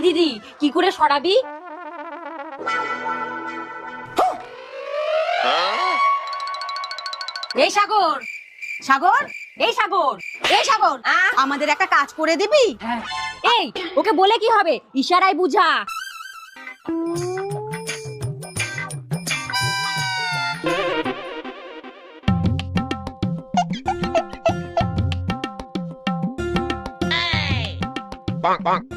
দিদি কি করে সরাবি? এই সাগর, সাগর, এই সাগর, এই সাগর, আমাদের একটা কাজ করে দিবি? এই ওকে বলে কি হবে, ইশারায় বুঝা। bonk, bonk.